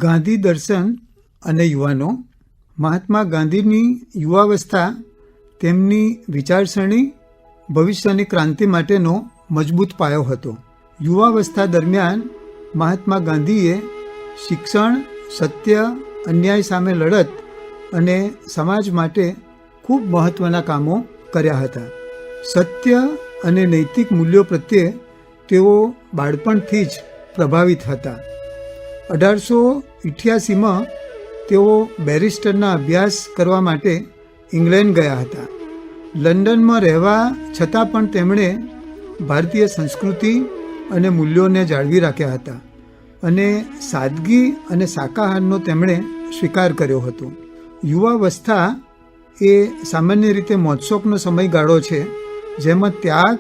ગાંધી દર્શન અને યુવાનો. મહાત્મા ગાંધીની યુવાવસ્થા તેમની વિચારસરણી ભવિષ્યની ક્રાંતિ માટેનો મજબૂત પાયો હતો. યુવાવસ્થા દરમિયાન મહાત્મા ગાંધીએ શિક્ષણ, સત્ય, અન્યાય સામે લડત અને સમાજ માટે ખૂબ મહત્ત્વના કામો કર્યા હતા. સત્ય અને નૈતિક મૂલ્યો પ્રત્યે તેઓ બાળપણથી જ પ્રભાવિત હતા. 1888માં તેઓ બેરિસ્ટરના અભ્યાસ કરવા માટે ઇંગ્લેન્ડ ગયા હતા. લંડનમાં રહેવા છતાં પણ તેમણે ભારતીય સંસ્કૃતિ અને મૂલ્યોને જાળવી રાખ્યા હતા અને સાદગી અને શાકાહારનો તેમણે સ્વીકાર કર્યો હતો. યુવાવસ્થા એ સામાન્ય રીતે મોજશોખનો સમયગાળો છે, જેમાં ત્યાગ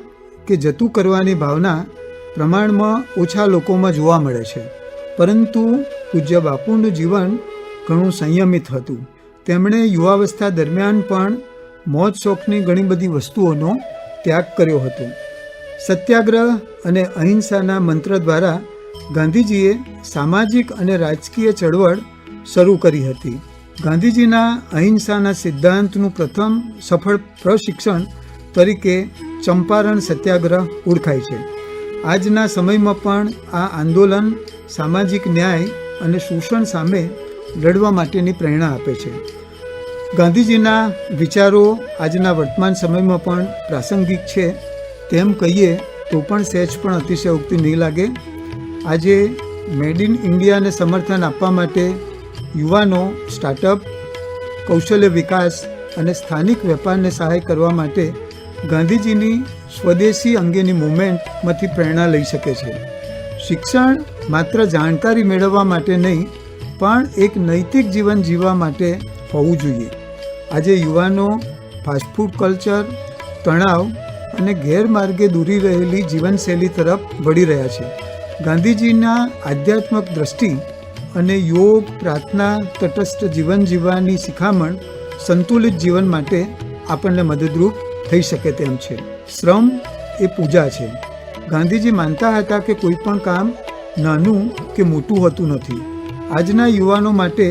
કે જતું કરવાની ભાવના પ્રમાણમાં ઓછા લોકોમાં જોવા મળે છે. પરંતુ પૂજ્ય બાપુનું જીવન ઘણું સંયમિત હતું. તેમણે યુવાવસ્થા દરમિયાન પણ મોજ શોખની ઘણી બધી વસ્તુઓનો ત્યાગ કર્યો હતો. સત્યાગ્રહ અને અહિંસાના મંત્ર દ્વારા ગાંધીજીએ સામાજિક અને રાજકીય ચળવળ શરૂ કરી હતી. ગાંધીજીના અહિંસાના સિદ્ધાંતનું પ્રથમ સફળ પ્રશિક્ષણ તરીકે ચંપારણ સત્યાગ્રહ ઓળખાય છે. આજના સમયમાં પણ આ આંદોલન સામાજિક ન્યાય અને શોષણ સામે લડવા માટેની પ્રેરણા આપે છે. ગાંધીજીના વિચારો આજના વર્તમાન સમયમાં પણ પ્રાસંગિક છે તેમ કહીએ તો પણ સહેજ પણ અતિશયોક્તિ નહીં લાગે. આજે મેડ ઇન ઇન્ડિયાને સમર્થન આપવા માટે યુવાનો સ્ટાર્ટઅપ, કૌશલ્ય વિકાસ અને સ્થાનિક વેપારને સહાય કરવા માટે ગાંધીજીની સ્વદેશી અંગેની મૂવમેન્ટમાંથી પ્રેરણા લઈ શકે છે. શિક્ષણ માત્ર જાણકારી મેળવવા માટે નહીં, પણ એક નૈતિક જીવન જીવવા માટે હોવું જોઈએ. આજે યુવાનો ફાસ્ટફૂડ કલ્ચર, તણાવ અને ગેરમાર્ગે દોરી રહેલી જીવનશૈલી તરફ વળી રહ્યા છે. ગાંધીજીના આધ્યાત્મિક દ્રષ્ટિ અને યોગ, પ્રાર્થના, તટસ્થ જીવન જીવવાની શિખામણ સંતુલિત જીવન માટે આપણને મદદરૂપ થઈ શકે તેમ છે. શ્રમ એ પૂજા છે. ગાંધીજી માનતા હતા કે કોઈ પણ કામ નાનું કે મોટું હોતું નથી. આજના યુવાનો માટે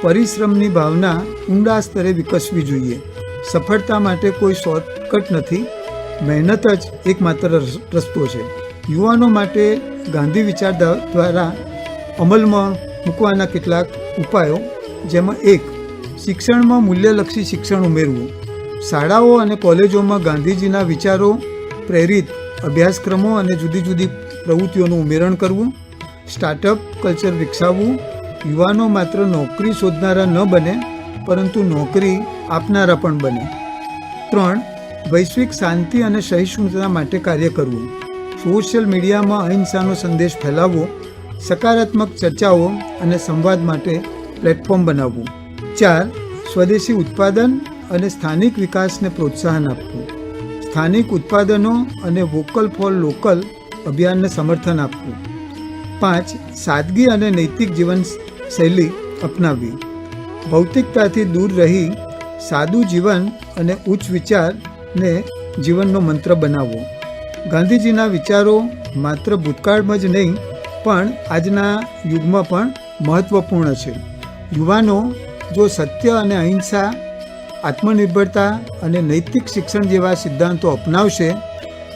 પરિશ્રમની ભાવના ઊંડા સ્તરે વિકસવી જોઈએ. સફળતા માટે કોઈ શોર્ટકટ નથી, મહેનત જ એકમાત્ર રસ્તો છે. યુવાનો માટે ગાંધી વિચાર દ્વારા અમલમાં મૂકવાના કેટલાક ઉપાયો, જેમાં 1. શિક્ષણમાં મૂલ્યલક્ષી શિક્ષણ ઉમેરવું. શાળાઓ અને કોલેજોમાં ગાંધીજીના વિચારો પ્રેરિત અભ્યાસક્રમો અને જુદી જુદી પ્રવૃત્તિઓનું ઉમેરણ કરવું. સ્ટાર્ટઅપ કલ્ચર વિકસાવવું. યુવાનો માત્ર નોકરી શોધનારા ન બને, પરંતુ નોકરી આપનારા પણ બને. 3. વૈશ્વિક શાંતિ અને સહિષ્ણુતા માટે કાર્ય કરવું. સોશિયલ મીડિયામાં અહિંસાનો સંદેશ ફેલાવવો. સકારાત્મક ચર્ચાઓ અને સંવાદ માટે પ્લેટફોર્મ બનાવવું. 4. સ્વદેશી ઉત્પાદન અને સ્થાનિક વિકાસને પ્રોત્સાહન આપવું. સ્થાનિક ઉત્પાદનો અને વોકલ ફોર લોકલ અભિયાનને સમર્થન આપવું. 5. સાદગી અને નૈતિક જીવનશૈલી અપનાવવી. ભૌતિકતાથી દૂર રહી સાદું જીવન અને ઉચ્ચ વિચારને જીવનનો મંત્ર બનાવવો. ગાંધીજીના વિચારો માત્ર ભૂતકાળમાં જ નહીં, પણ આજના યુગમાં પણ મહત્ત્વપૂર્ણ છે. યુવાનો જો સત્ય અને અહિંસા, આત્મનિર્ભરતા અને નૈતિક શિક્ષણ જેવા સિદ્ધાંતો અપનાવશે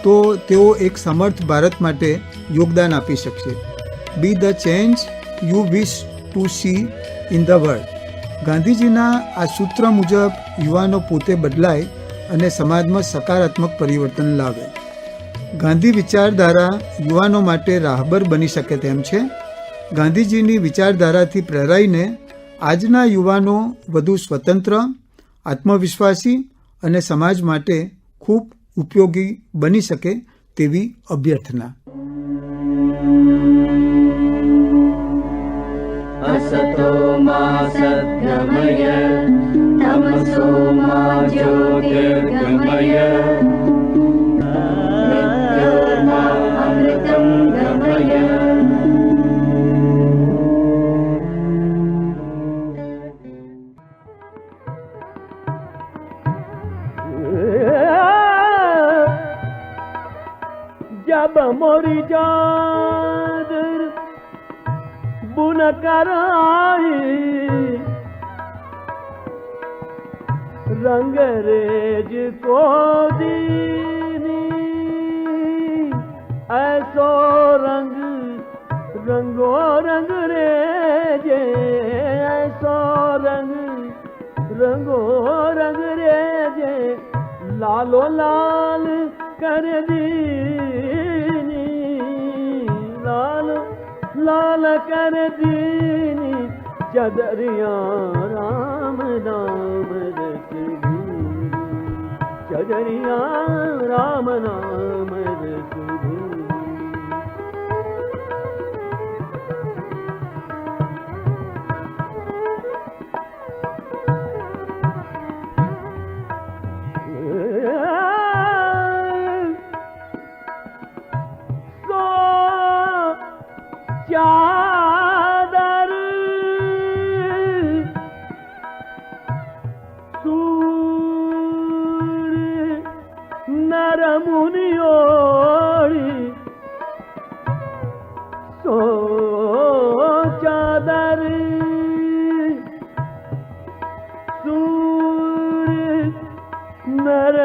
તો તેઓ એક સમર્થ ભારત માટે યોગદાન આપી શકશે. બી the change you wish two C in the world. ગાંધીજીના આ સૂત્ર મુજબ યુવાનો પોતે બદલાય અને સમાજમાં સકારાત્મક પરિવર્તન લાવે. ગાંધી વિચારધારા યુવાનો માટે રાહબર બની શકે તેમ છે. ગાંધીજીની વિચારધારાથી પ્રેરાઈને આજના યુવાનો વધુ સ્વતંત્ર, આત્મવિશ્વાસી અને સમાજ માટે ખૂબ ઉપયોગી બની શકે તેવી અભ્યર્થના. असतो मा सद्गमय तमसो मा ज्योतिर्गमय तब मोरी चादर बुन कराई रंग रेज को दीनी ऐसो रंग रंगो रंग रेजे ऐसो रंग रंगो रंग रेजे लालो लाल कर दीनी लाल लाल कर दीनी चदरिया राम नाम रस धूनी चदरिया राम नाम रस धूनी चादर सूर नर मुनियोड़ी सो चादर सूर नर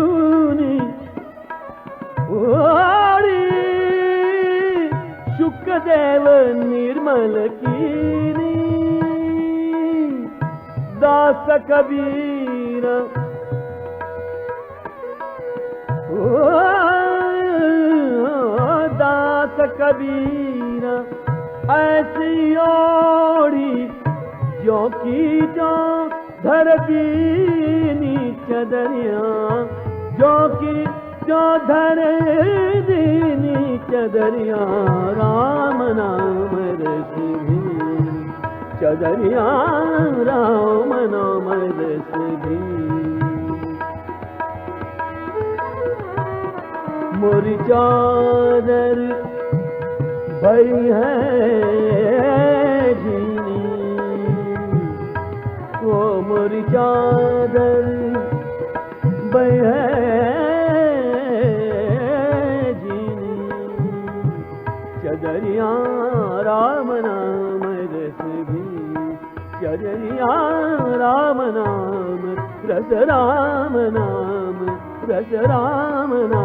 मुनि शुकदेव निर्मल कीनी दास कबीर दास कबीर ऐसी ओढ़ी जो की जो धर दीनी चदरिया जो की जो धर दीनी चदरिया राम नाम रस धूनी चदरिया राम नाम रस धूनी मोरी चादर भई है जीनी वो मोरी चादर भई है चदरिया राम नाम रस भी चदरिया राम नाम रस राम नाम रस राम नाम